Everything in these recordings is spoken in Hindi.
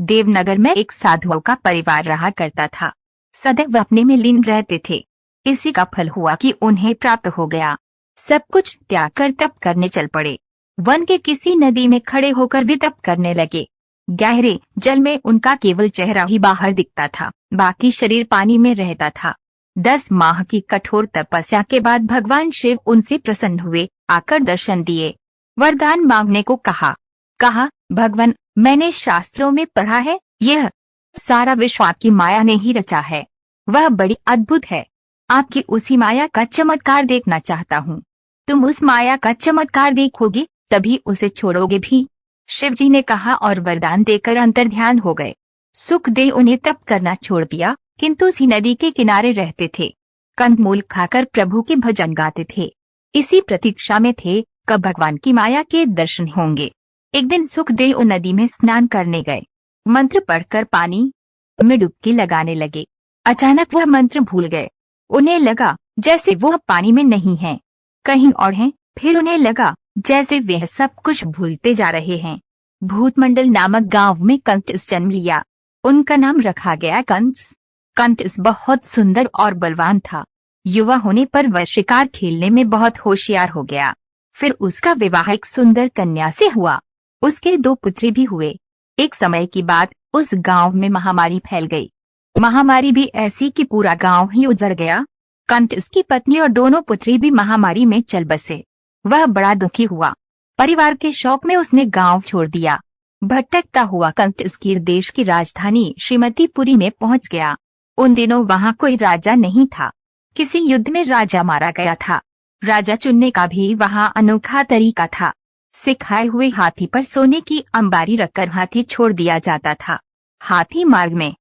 देवनगर में एक साधुओं का परिवार रहा करता था। सदैव अपने में लीन रहते थे। इसी का फल हुआ कि उन्हें प्राप्त हो गया। सब कुछ त्याग कर तप करने चल पड़े। वन के किसी नदी में खड़े होकर वे तप करने लगे। गहरे जल में उनका केवल चेहरा ही बाहर दिखता था, बाकी शरीर पानी में रहता था। 10 माह की कठोर तपस्या के बाद भगवान शिव उनसे प्रसन्न हुए, आकर दर्शन दिए। वरदान मांगने को कहा। भगवान, मैंने शास्त्रों में पढ़ा है, यह सारा विश्व आपकी माया ने ही रचा है। वह बड़ी अद्भुत है। आपकी उसी माया का चमत्कार देखना चाहता हूँ। तुम उस माया का चमत्कार देखोगे तभी उसे छोड़ोगे भी। शिवजी ने कहा और वरदान देकर अंतर्ध्यान हो गए। सुखदेव उन्हें तप करना छोड़ दिया, किंतु उसी नदी के किनारे रहते थे। कंदमूल खाकर प्रभु के भजन गाते थे। इसी प्रतीक्षा में थे कब भगवान की माया के दर्शन होंगे। एक दिन सुखदेव नदी में स्नान करने गए। मंत्र पढ़कर पानी में डुबकी लगाने लगे। अचानक वह मंत्र भूल गए। उन्हें लगा जैसे वह पानी में नहीं हैं, कहीं और हैं। फिर उन्हें लगा जैसे वे सब कुछ भूलते जा रहे हैं। भूतमंडल नामक गांव में कंटस जन्म लिया। उनका नाम रखा गया कंस। कंटस बहुत सुंदर और बलवान था। युवा होने पर वह शिकार खेलने में बहुत होशियार हो गया। फिर उसका विवाह एक सुंदर कन्या से हुआ। उसके 2 पुत्री भी हुए। एक समय की बात, उस गांव में महामारी फैल गई। महामारी भी ऐसी कि पूरा गांव ही उजड़ गया। कंटस की पत्नी और दोनों पुत्री भी महामारी में चल बसे। वह बड़ा दुखी हुआ। परिवार के शौक में उसने गांव छोड़ दिया। भटकता हुआ कंटस की देश की राजधानी श्रीमतीपुरी में पहुंच गया। उन दिनों वहां कोई राजा नहीं था। किसी युद्ध में राजा मारा गया था। राजा चुनने का भी वहां अनोखा तरीका था। सिखाए हुए हाथी पर सोने की अंबारी रखकर हाथी छोड़ दिया जाता था। हाथी मार्ग में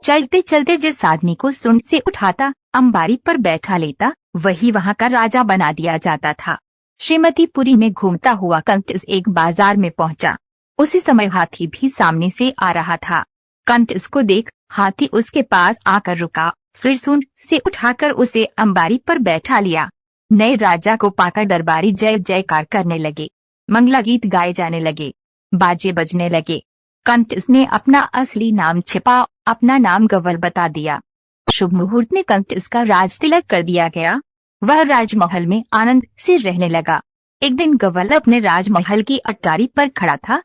चलते चलते जिस आदमी को सूंड से उठाता, अंबारी पर बैठा लेता, वही वहां का राजा बना दिया जाता था। श्रीमतीपुरी में घूमता हुआ कंटस एक बाजार में पहुंचा। उसी समय हाथी भी सामने से आ रहा था। कंटस को देख हाथी उसके पास आकर रुका, फिर सूंड से उठाकर उसे अंबारी पर बैठा लिया। नए राजा को पाकर दरबारी जय जयकार करने लगे। मंगला गीत गाए जाने लगे, बाजे बजने लगे। कंटस ने अपना असली नाम छिपा, अपना नाम गवल बता दिया। शुभ मुहूर्त में कंटस का राज तिलक कर दिया गया। वह राजमहल में आनंद से रहने लगा। एक दिन गवल अपने राजमहल की अटारी पर खड़ा था।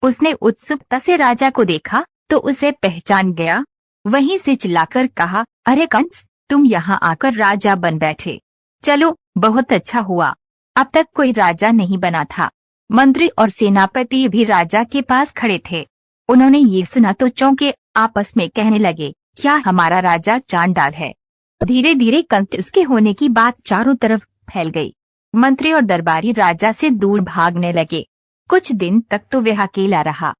उसने उत्सुकता से राजा को देखा तो उसे पहचान गया। वहीं से चिल्लाकर कहा, अरे कंस, तुम यहाँ आकर राजा बन बैठे। चलो, बहुत अच्छा हुआ। अब तक कोई राजा नहीं बना था। मंत्री और सेनापति भी राजा के पास खड़े थे। उन्होंने ये सुना तो चौंके, आपस में कहने लगे, क्या हमारा राजा चांडाल है। धीरे धीरे कंटस के होने की बात चारों तरफ फैल गई। मंत्री और दरबारी राजा से दूर भागने लगे। कुछ दिन तक तो वह अकेला रहा।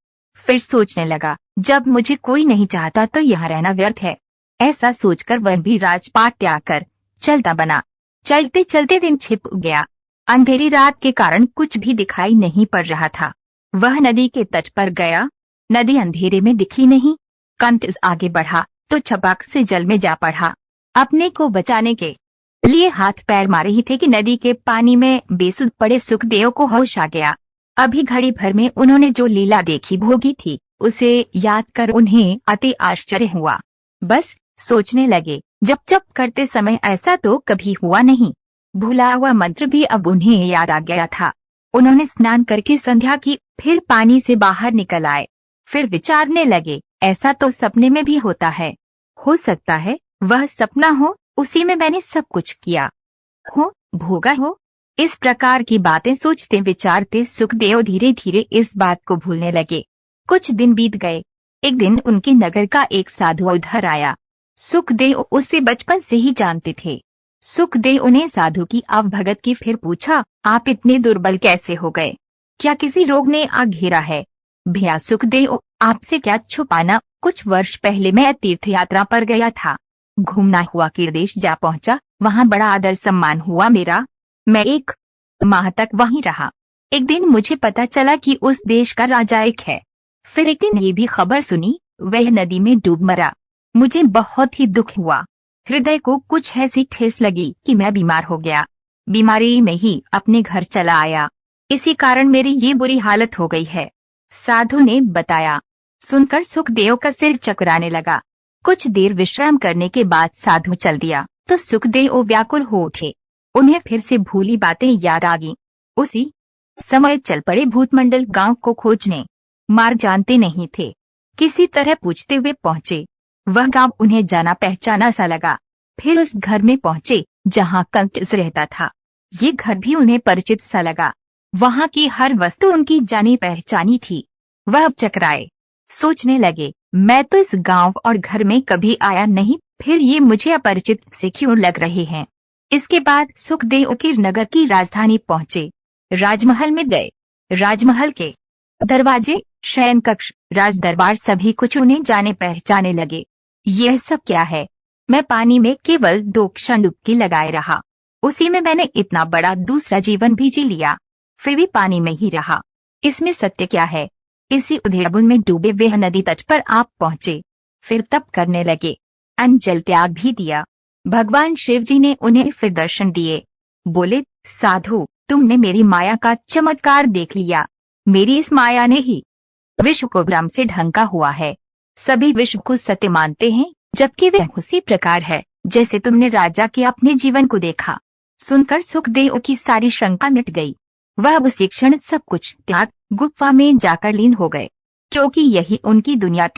फिर सोचने लगा, जब मुझे कोई नहीं चाहता तो यहाँ रहना व्यर्थ है। ऐसा सोचकर वह भी राजपाट त्याग कर चलता बना। चलते चलते दिन छिप गया। अंधेरी रात के कारण कुछ भी दिखाई नहीं पड़ रहा था। वह नदी के तट पर गया। नदी अंधेरे में दिखी नहीं। कंटस आगे बढ़ा तो छपाक से जल में जा पड़ा। अपने को बचाने के लिए हाथ पैर मारे ही थे कि नदी के पानी में बेसुध पड़े सुखदेव को होश आ गया। अभी घड़ी भर में उन्होंने जो लीला देखी भोगी थी, उसे याद कर उन्हें अति आश्चर्य हुआ। बस सोचने लगे, जप जप करते समय ऐसा तो कभी हुआ नहीं। भूला हुआ मंत्र भी अब उन्हें याद आ गया था। उन्होंने स्नान करके संध्या की, फिर पानी से बाहर निकल आए। फिर विचारने लगे, ऐसा तो सपने में भी होता है। हो सकता है वह सपना हो, उसी में मैंने सब कुछ किया हो, भोगा हो। इस प्रकार की बातें सोचते विचारते सुखदेव धीरे धीरे इस बात को भूलने लगे। कुछ दिन बीत गए। एक दिन उनके नगर का एक साधु उधर आया। सुखदेव उसे बचपन से ही जानते थे। सुखदेव उन्हें साधु की अवभगत की, फिर पूछा, आप इतने दुर्बल कैसे हो गए? क्या किसी रोग ने आ घेरा है? भैया सुखदेव, आपसे क्या छुपाना, कुछ वर्ष पहले मैं तीर्थ यात्रा पर गया था। घूमना हुआ कीर्देश जा पहुंचा। वहां बड़ा आदर सम्मान हुआ मेरा। मैं 1 माह तक वहीं रहा। एक दिन मुझे पता चला कि उस देश का राजा एक है। फिर एक दिन ये भी खबर सुनी, वह नदी में डूब मरा। मुझे बहुत ही दुख हुआ। हृदय को कुछ ऐसी ठेस लगी कि मैं बीमार हो गया। बीमारी में ही अपने घर चला आया। इसी कारण मेरी ये बुरी हालत हो गई है। साधु ने बताया। सुनकर सुखदेव का सिर चकराने लगा। कुछ देर विश्राम करने के बाद साधु चल दिया तो सुखदेव व्याकुल हो उठे। उन्हें फिर से भूली बातें याद आ गईं। उसी समय चल पड़े भूतमंडल गांव को खोजने। मार्ग जानते नहीं थे, किसी तरह पूछते हुए पहुंचे। वह गांव उन्हें जाना पहचाना सा लगा। फिर उस घर में पहुंचे जहां कंटस रहता था। ये घर भी उन्हें परिचित सा लगा। वहां की हर वस्तु उनकी जानी पहचानी थी। वह अब चकराए, सोचने लगे, मैं तो इस गांव और घर में कभी आया नहीं, फिर ये मुझे अपरिचित से क्यों लग रहे हैं। इसके बाद सुखदेव किर नगर की राजधानी पहुंचे। राजमहल में गए। राजमहल के दरवाजे, शयन कक्ष, राज दरबार सभी कुछ उन्हें जाने पहचाने लगे। यह सब क्या है? मैं पानी में केवल 2 क्षण डुबकी लगाए रहा, उसी में मैंने इतना बड़ा दूसरा जीवन भी जी लिया, फिर भी पानी में ही रहा। इसमें सत्य क्या है? इसी उधेड़बुन में डूबे वे नदी तट पर आप पहुंचे। फिर तप करने लगे, अन्न जल त्याग भी दिया। भगवान शिव जी ने उन्हें फिर दर्शन दिए। बोले, साधु, तुमने मेरी माया का चमत्कार देख लिया। मेरी इस माया ने ही विश्व को भ्रम से ढंका हुआ है। सभी विश्व को सत्य मानते हैं, जबकि वह उसी प्रकार है जैसे तुमने राजा के अपने जीवन को देखा। सुनकर सुखदेव की सारी शंका मिट गई। वह उसी क्षण सब कुछ त्याग गुफा में जाकर लीन हो गए, क्योंकि यही उनकी दुनिया थी।